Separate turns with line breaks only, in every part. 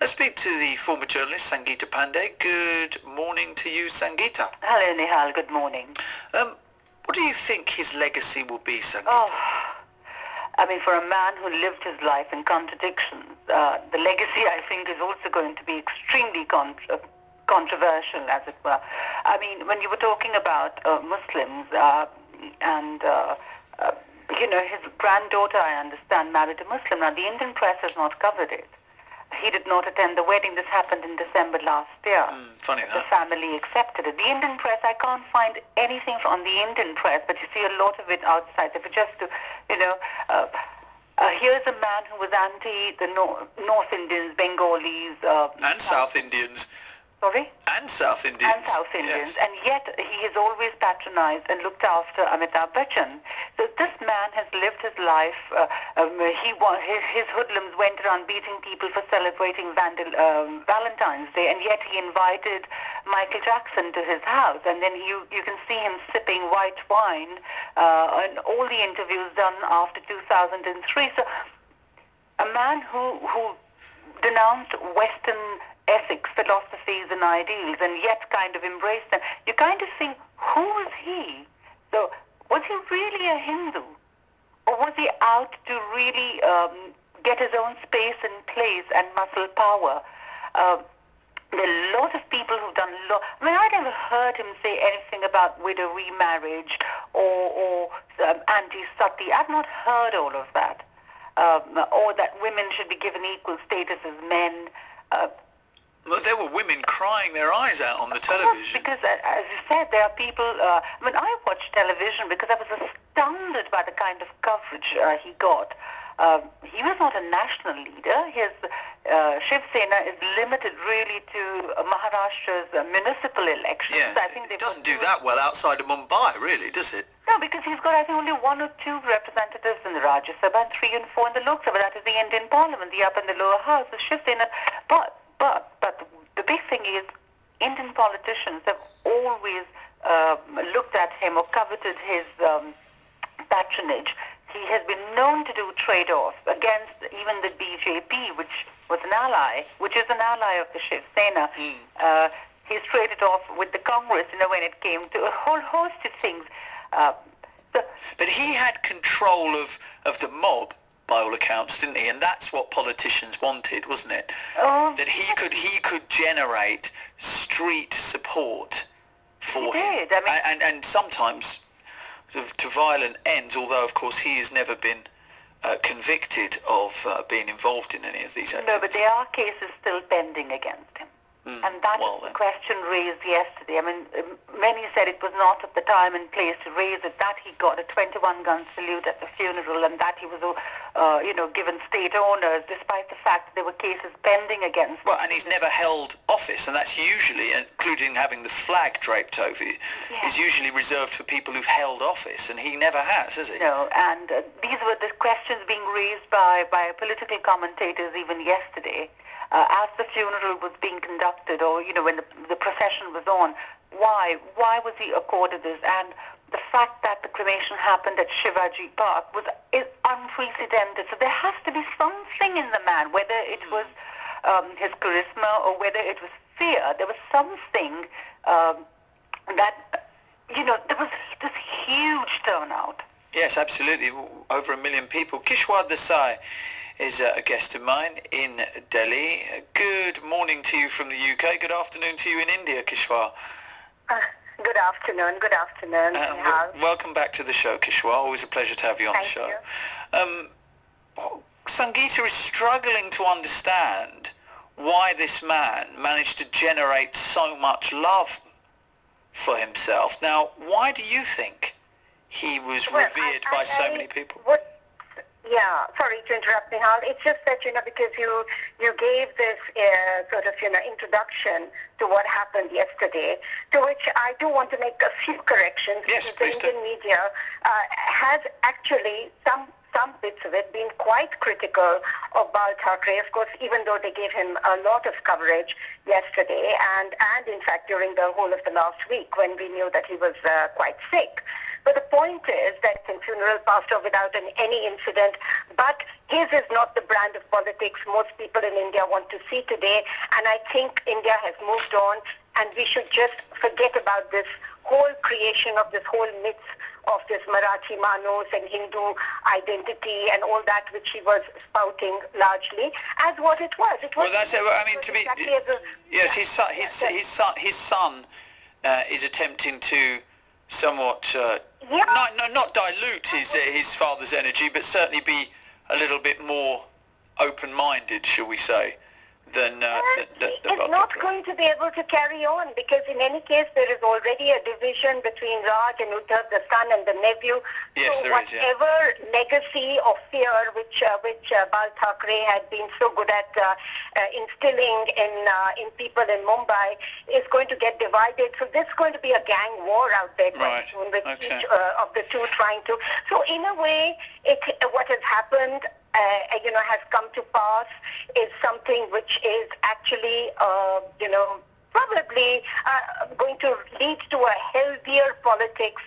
Let's speak to the former journalist, Sangeeta Pandey. Good morning to you, Sangeeta.
Hello, Nihal. Good morning.
What do you think his legacy will be, Sangeeta?
Oh, I mean, for a man who lived his life in contradictions, the legacy, I think, is also going to be extremely controversial, as it were. I mean, when you were talking about Muslims his granddaughter, I understand, married a Muslim. Now, the Indian press has not covered it. He did not attend the wedding. This happened in December last year.
Funny that.
The family accepted it. The Indian press, I can't find anything on the Indian press, but you see a lot of it outside. If it just to, here's a man who was anti the North Indians, Bengalis,
and South Indians.
Sorry?
And South Indians.
And South Indians.
Yes.
And yet he has always patronized and looked after Amitabh Bachchan. So this man has lived his life. His hoodlums went around beating people for celebrating Valentine's Day, and yet he invited Michael Jackson to his house. And then you can see him sipping white wine in all the interviews done after 2003. So a man who denounced Western ethics, philosophies and ideals, and yet kind of embraced them. You kind of think, who is he? So was he really a Hindu? Or was he out to really get his own space and place and muscle power? There are a lot of people who've done I mean, I never heard him say anything about widow remarriage or anti-sati. I've not heard all of that. Or that women should be given equal status as men.
Well, there were women crying their eyes out on the television.
Because, as you said, there are people... I watched television because I was astounded by the kind of coverage he got. He was not a national leader. His Shiv Singh is limited really to Maharashtra's municipal elections.
Yeah,
I think
it doesn't do that well outside of Mumbai, really, does it?
No, because he's got, I think, only 1 or 2 representatives in the Rajya Sabha and 3 and 4 in the Lok Sabha. That is the Indian Parliament, the upper and the lower house. So Shiv Singh... But the big thing is, Indian politicians have always looked at him or coveted his patronage. He has been known to do trade-offs against even the BJP, which is an ally of the Shiv Sena. He's traded off with the Congress, when it came to a whole host of things.
But he had control of the mob, by all accounts, didn't he? And that's what politicians wanted, wasn't it? That he could generate street support for him. I mean, and sometimes to violent ends, although of course he has never been convicted of being involved in any of these activities.
No, but there are cases still pending against him. And that is the question raised yesterday. I mean, many said it was not at the time and place to raise it, that he got a 21-gun salute at the funeral and that he was, given state honors, despite the fact that there were cases pending against him.
Well, and he's never held office, and that's usually, including having the flag draped over you, is usually reserved for people who've held office, and he never has he?
No, and these were the questions being raised by political commentators even yesterday. As the funeral was being conducted, or when the procession was on, why was he accorded this? And the fact that the cremation happened at Shivaji Park is unprecedented. So there has to be something in the man, whether it was his charisma or whether it was fear. There was something that there was this huge turnout.
Yes, absolutely, over 1 million people. Kishwar Desai is a guest of mine in Delhi. Good morning to you from the UK. Good afternoon to you in India, Kishwar.
Good afternoon. Good afternoon.
Welcome back to the show, Kishwar. Always a pleasure to have you on the show. Sangeeta is struggling to understand why this man managed to generate so much love for himself. Now, why do you think he was revered by so many people?
Yeah, sorry to interrupt, Nihal. It's just that, because you gave this introduction to what happened yesterday, to which I do want to make a few corrections.
Yes,
because the Indian media has actually some bits of it, been quite critical of Bala Thackeray, of course, even though they gave him a lot of coverage yesterday and in fact during the whole of the last week when we knew that he was quite sick. But the point is that the funeral passed off without any incident, but his is not the brand of politics most people in India want to see today, and I think India has moved on, and we should just forget about this whole creation of this whole myth of this Marathi Manos and Hindu identity and all that which he was spouting largely as what it was. It was
well, that's it. I mean, to be
exactly
yes, his son is attempting to somewhat not dilute his father's energy, but certainly be a little bit more open-minded, shall we say, than
it's not going to be able to carry on, because in any case there is already a division between Raj and Uddhav, the son and the nephew.
Yes,
so
there is, yeah.
whatever legacy of fear which Bala Thackeray had been so good at instilling in people in Mumbai is going to get divided. So there's going to be a gang war out there quite soon, with each of the two trying to. So in a way, what has happened has come to pass is something which is actually, probably going to lead to a healthier politics.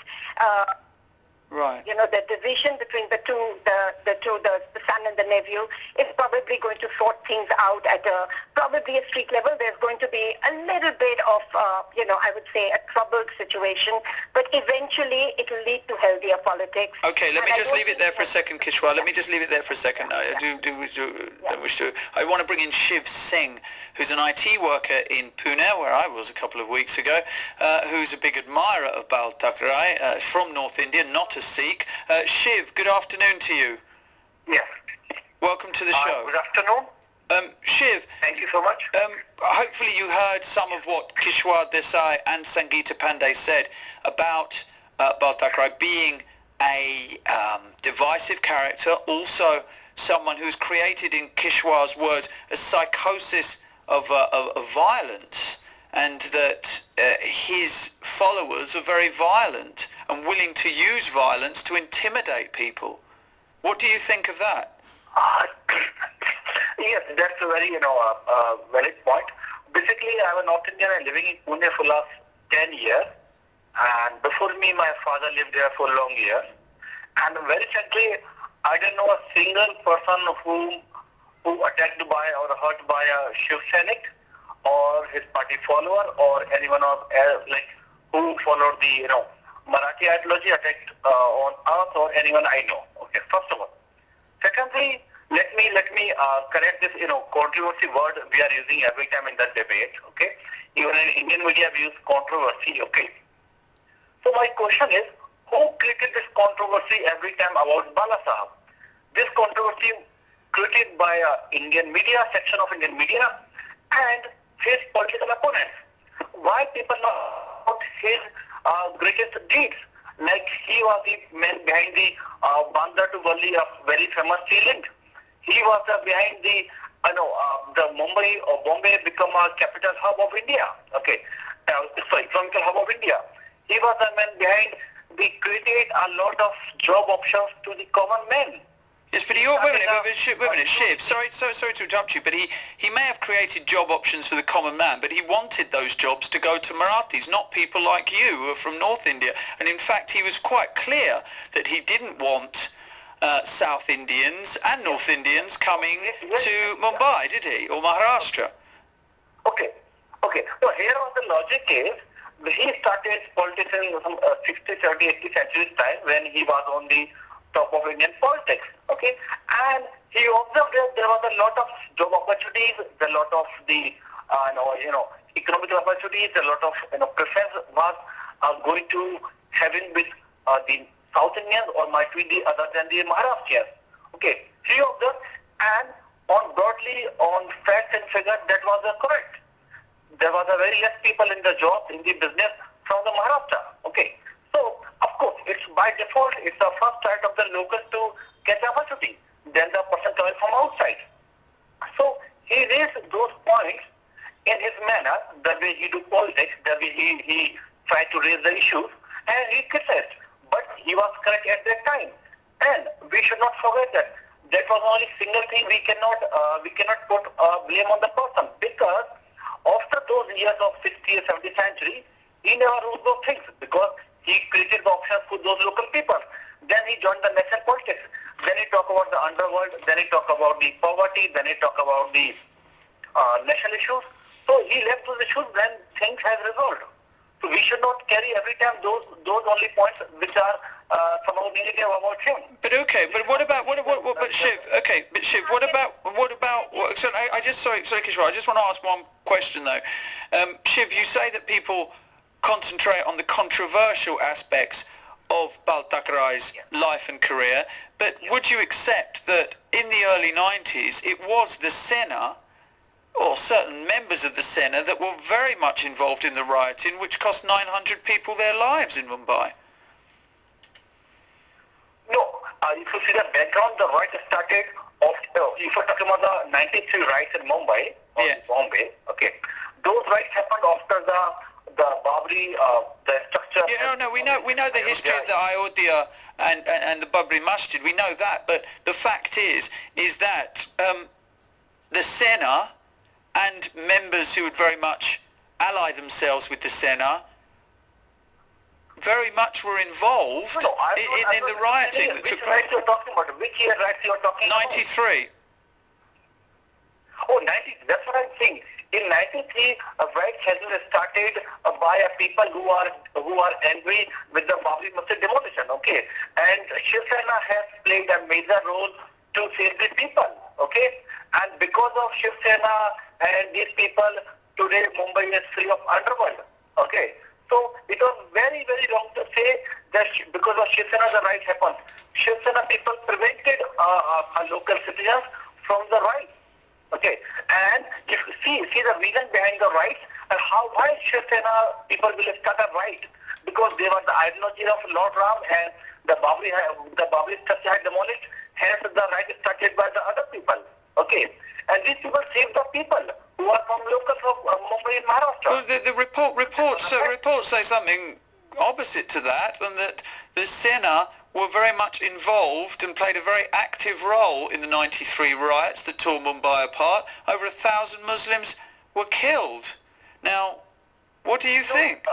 Right.
The division between the son and the nephew is probably going to sort things out at probably a street level. There's going to be a little bit of, I would say a troubled situation, but eventually it will lead to healthier politics.
Okay, let me just leave it there for a second, Kishwar. Let me just leave it there for a second. I want to bring in Shiv Singh, who's an IT worker in Pune, where I was a couple of weeks ago, who's a big admirer of Bala Thackeray, from North India, not a Sikh. Shiv, good afternoon to you.
Yes.
Welcome to the show.
Good afternoon.
Shiv.
Thank you so much.
Hopefully you heard some of what Kishwar Desai and Sangeeta Pandey said about Bala Thackeray being a divisive character, also someone who's created, in Kishwar's words, a psychosis of violence, and that his followers are very violent and willing to use violence to intimidate people. What do you think of that?
Yes, that's a very valid point. Basically, I'm a North Indian and living in Pune for last 10 years, and before me, my father lived there for long years. And very frankly, I don't know a single person who attacked by or hurt by a Shiv Singh or his party follower or anyone of who followed the Marathi ideology attacked on us or anyone I know. Okay, first of all. Secondly, let me correct this controversy word we are using every time in the debate. Okay, even in Indian media we use controversy. Okay, so my question is, who created this controversy every time about Bala Saheb? This controversy created by Indian media, section of Indian media, and his political opponents. Why people know about his greatest deeds? Like he was the man behind the Bandra to Valli, a very famous sea link. He was behind the Mumbai or Bombay become a capital hub of India. Okay, economical hub of India. He was the man behind the created a lot of job options to the common man.
Yes, but Shiv, sorry to interrupt you, but he may have created job options for the common man, but he wanted those jobs to go to Marathis, not people like you who are from North India. And in fact, he was quite clear that he didn't want South Indians and North Indians coming to Mumbai, did he? Or Maharashtra?
Okay. So here was the logic is, he started politics in some 60, 70, 80 centuries time when he was on the top of Indian politics. Okay, and he observed that there was a lot of job opportunities, a lot of the economic opportunities, a lot of preference was going to having with the South Indians or might be the other than the Maharashtrians. Okay, he observed, and on broadly on facts and figures that was correct. There was a very less people in the jobs in the business from the Maharashtra. Okay, so of course it's by default it's the first right of the locals to get the opportunity, then the person coming from outside. So he raised those points in his manner, the way he do politics, the way he tried to raise the issues, and he criticized. But he was correct at that time. And we should not forget that that was the only single thing we cannot put blame on the person, because after those years of 60th, 70th century, he never ruled those things because he created the options for those local people. Then he joined the national politics. Then he talked about the underworld. Then he talked about the poverty. Then he talked about the national issues. So he left those issues when things have resolved. So we should not carry every time those only points which are somehow negative about him.
But okay, but what about but Shiv? Okay, but Shiv, what about? So sorry, Kishwar. I just want to ask one question though. Shiv, you say that people concentrate on the controversial aspects of Bala Thakrei's life and career, but would you accept that in the early 90s it was the Sena, or certain members of the Sena, that were very much involved in the rioting, which cost 900 people their lives in Mumbai?
No, if you see the background, the riots started if you're talking about the 93 riots in Mumbai, or Bombay, okay, those riots happened after the Babri, the structure.
Yeah, no, we know the history of the Ayodhya and the Babri Masjid. We know that, but the fact is that the Sena and members who would very much ally themselves with the Sena very much were involved in the rioting that took place.
Which riots you're talking about? Which year riots you're talking about?
93.
Oh, 90. That's what I'm saying. In 93, riots has been started by people who are angry with the Babri Masjid demolition. Okay, and Shiv Sena has played a major role to save these people. Okay, and because of Shiv Sena and these people, today Mumbai is free of underworld. Okay, so it was very, very wrong to say that because of Shiv Sena the riot happened. Shiv Sena people prevented local citizens from the riot. Okay, and if you see the reason behind the rights and why Shiv Sena people will start a right, because they were the ideology of Lord Ram and the Babri structure had demolished, hence the right started by the other people. Okay, and these people saved the people who are from locals of Mumbai and Maharashtra.
Well, the reports say something opposite to that, and that the Sena were very much involved and played a very active role in the 93 riots that tore Mumbai apart. Over 1,000 Muslims were killed. Now, what do you think?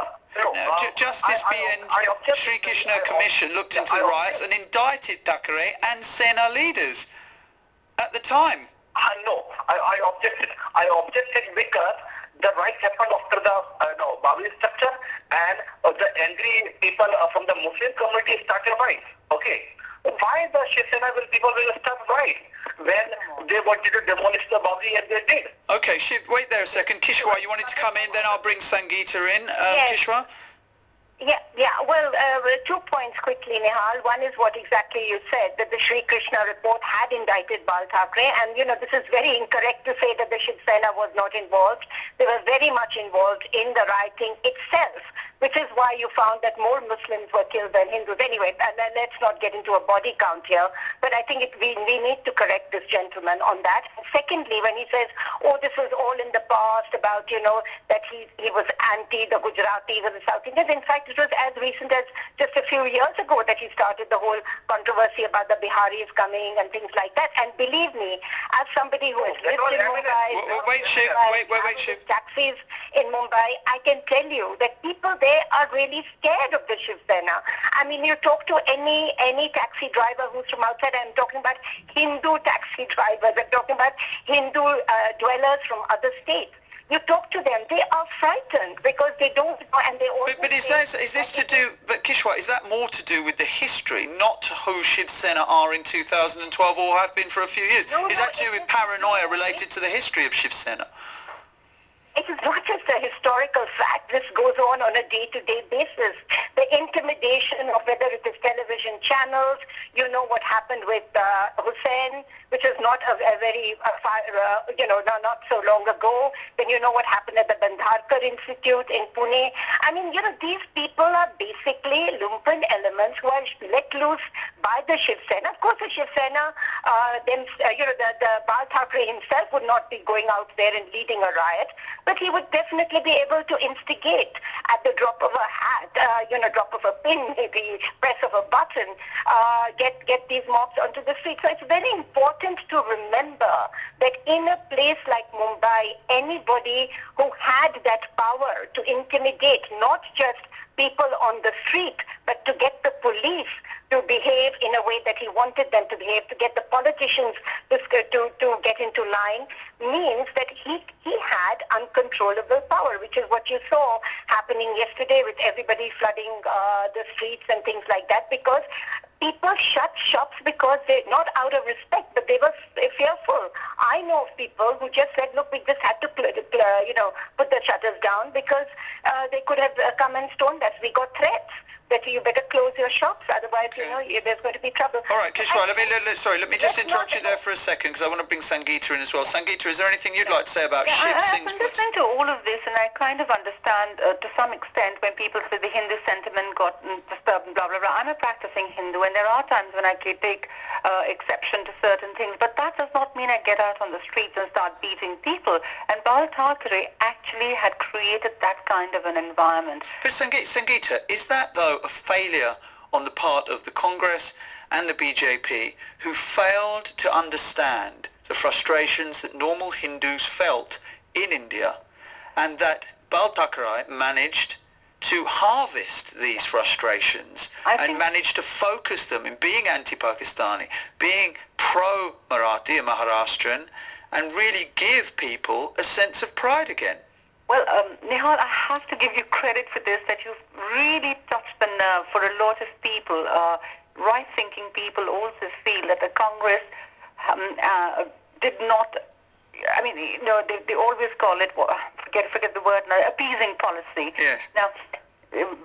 Justice B.N. Sri Krishna Commission looked into the riots and indicted Thakrey and Sena leaders at the time.
I objected because the rights happened after the Babri structure, and the angry people from the Muslim community started riots. Okay, why the Shiv Sena people will start riots when they wanted to demolish the Babri, and they did?
Okay, Shiv, wait there a second. Kishwar, you wanted to come in, then I'll bring Sangeeta in.
Yes.
Kishwar?
Yeah. Well, 2 points quickly, Nihal. One is what exactly you said, that the Sri Krishna report had indicted Bala Thakray, and this is very incorrect to say that the Shiv Sena was not involved. They were very much involved in the rioting itself, which is why you found that more Muslims were killed than Hindus. Anyway, and let's not get into a body count here, but I think we need to correct this gentleman on that. And secondly, when he says, oh, this was all in the past about, that he was anti the Gujaratis and the South Indians. In fact, it was as recent as just a few years ago that he started the whole controversy about the Biharis coming and things like that. And believe me, as somebody who has lived in Mumbai,
wait, Shiv.
taxis in Mumbai, I can tell you that people there are really scared of the Shiv Sena. I mean, you talk to any taxi driver who's from outside. I'm talking about Hindu taxi drivers. I'm talking about Hindu dwellers from other states. You talk to them, they are frightened because they don't know, and they also.
But is this to do? But Kishwar, is that more to do with the history, not who Shiv Sena are in 2012 or have been for a few years? Is that to do with paranoia related to the history of Shiv Sena?
It is not just a historical fact. This goes on a day-to-day basis. The intimidation of whether it is television channels, what happened with Hussain, which is not a very, not so long ago. Then what happened at the Bandharkar Institute in Pune. I mean, these people are basically lumpen elements who are let loose by the Shiv Sena. Of course, the Shiv Sena, the Bala Thakray himself would not be going out there and leading a riot. but he would definitely be able to instigate at the drop of a hat, drop of a pin, maybe press of a button, get these mobs onto the street. So it's very important to remember that in a place like Mumbai, anybody who had that power to intimidate not just people on the street, but to get the police to behave in a way that he wanted them to behave, to get the politicians to get into line, means that he had uncontrollable power, which is what you saw happening yesterday with everybody flooding the streets and things like that, because people shut shops because they're not out of respect, but they were fearful. I know of people who just said, look, we just had to put the shutters down because they could have come and stoned us. We got threats that you better close your shops, otherwise, there's going to be trouble.
All right, Kishwar, let me just interrupt you there for a second, because I want to bring Sangeeta in as well. Sangeeta, is there anything you'd like to say about Shiv Singh's
I've been listening to all of this, and I kind of understand to some extent when people say the Hindu sentiment got disturbed and blah, blah, blah. I'm a practicing Hindu, and there are times when I take exception to certain things, but that does not mean I get out on the streets and start beating people. And Bala Thackeray actually had created that kind of an environment.
But Sangeeta, is that, though, a failure on the part of the Congress and the BJP, who failed to understand the frustrations that normal Hindus felt in India, and that Bala Thackeray managed to harvest these frustrations and managed to focus them in being anti-Pakistani, being pro-Marathi and Maharashtrian, and really give people a sense of pride again?
Well, Nihal, I have to give you credit for this, that you've really touched the nerve for a lot of people. Right-thinking people also feel that the Congress did not, they always call it, forget the word now, appeasing policy.
Yes.
Now,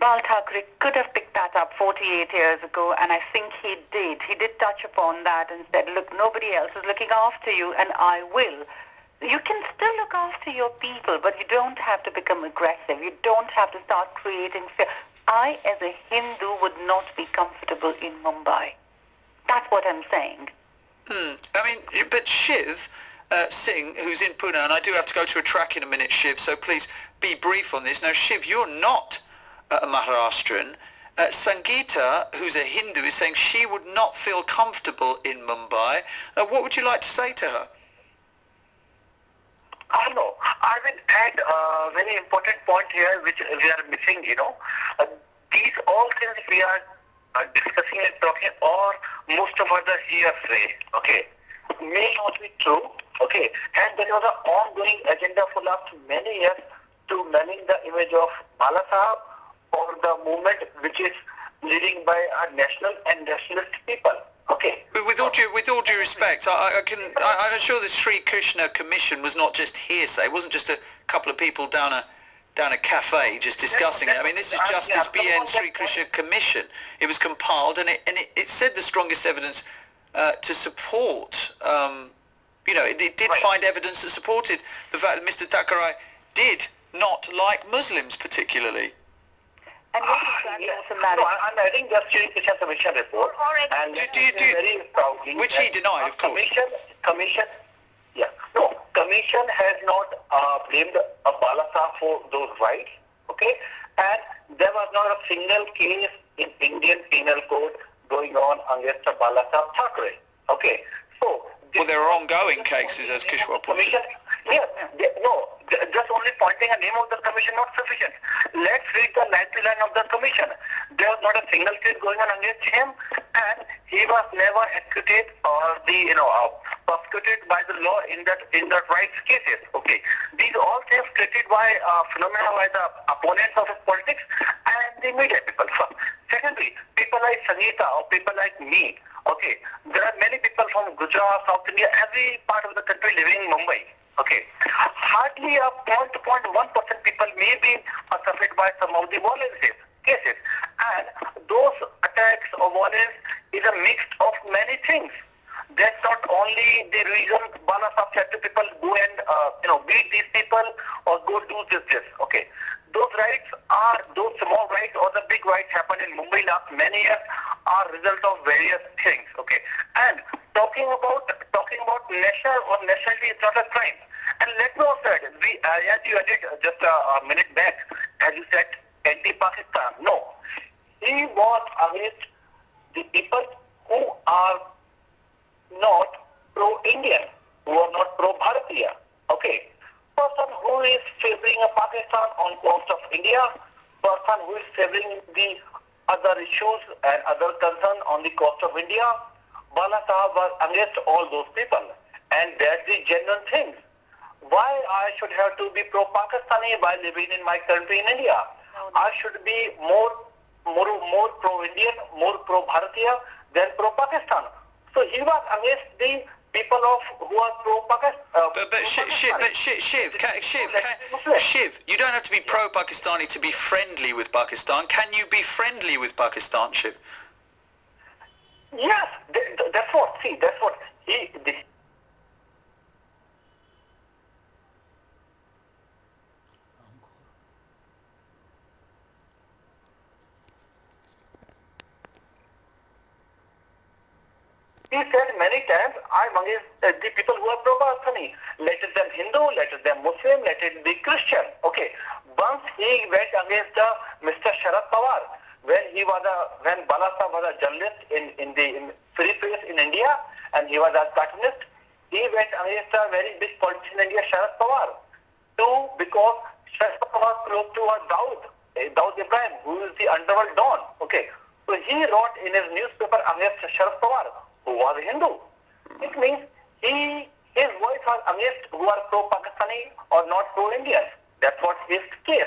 Bala Thackeray could have picked that up 48 years ago, and I think he did. He did touch upon that and said, look, nobody else is looking after you, and I will. You can still look after your people, but you don't have to become aggressive. You don't have to start creating fear. I, as a Hindu, would not be comfortable in Mumbai. That's what I'm saying.
But Shiv Singh, who's in Pune, and I do have to go to a track in a minute, Shiv, so please be brief on this. Now, Shiv, you're not a Maharashtrian. Sangeeta, who's a Hindu, is saying she would not feel comfortable in Mumbai. What would you like to say to her?
No, I will add a very important point here which we are missing, These all things we are discussing and talking, or most of us are hearsay, may not be true, and there was an ongoing agenda for last many years to manage the image of Bala Saheb or the movement which is leading by our national and nationalist people.
With all due respect, I'm sure the Sri Krishna Commission was not just hearsay. It wasn't just a couple of people down a cafe just discussing it. I mean, this is Justice B.N. Sri Krishna Commission. It was compiled, and it said the strongest evidence to support. It did find evidence that supported the fact that Mr. Thackeray did not like Muslims particularly.
And what is that also matter?
No, I'm adding the Sri Krishna Commission report, and very proudly,
which he denied, of course.
Commission has not blamed Bala Saheb for those rights, and there was not a single case in Indian Penal Code going on against Bala Saheb Thakrey,
Well, there are ongoing cases, as Kishwar pointed out.
Just only pointing a name of the commission not sufficient. Let's read the line of the commission. There was not a single case going on against him, and he was never acquitted or prosecuted by the law in that rights cases. These all things created by phenomena by the opponents of his politics and the media people. Secondly, people like Sangeeta or people like me. There are many people from Gujarat, South India, every part of the country living in Mumbai. Hardly a 0.1% people may be suffered by some of the violence cases. And those attacks or violence is a mix of many things. That's not only the reason Bala Saheb said to people, go and beat these people or go do this. Those rights are, those small rights or the big rights happened in Mumbai last many years are result of various things. And talking about national or nationality is not a crime. And let me also add, as you added just a minute back, as you said, anti-Pakistan. No. He was against the people who are not pro-Indian, who are not pro-Bharatiya. Okay. Person who is favoring a Pakistan on cost of India, person who is favoring the other issues and other concerns on the cost of India, Bala Saheb was against all those people. And that's the genuine thing. Why I should have to be pro-Pakistani while living in my country in India? I should be more pro-Indian, more pro-Bharatiya than pro-Pakistan. So he was against the people who are pro-Pakistan.
Shiv, you don't have to be pro-Pakistani to be friendly with Pakistan. Can you be friendly with Pakistan, Shiv?
Yes, that's what he. He said many times, I'm against the people who are pro-Pakistani. Let it them Hindu, let it them Muslim, let it be Christian. Okay. Once he went against Mr. Sharad Pawar, when Bala Saheb was a journalist in Free Press in India, and he was a cartoonist, he went against a very big politician in India, Sharad Pawar, because Sharad Pawar was close to Daud Ibrahim, who is the underworld don. Okay. So he wrote in his newspaper against Sharad Pawar, who was a Hindu. It means his voice was against who are pro-Pakistani or not pro-Indian. That's what his case.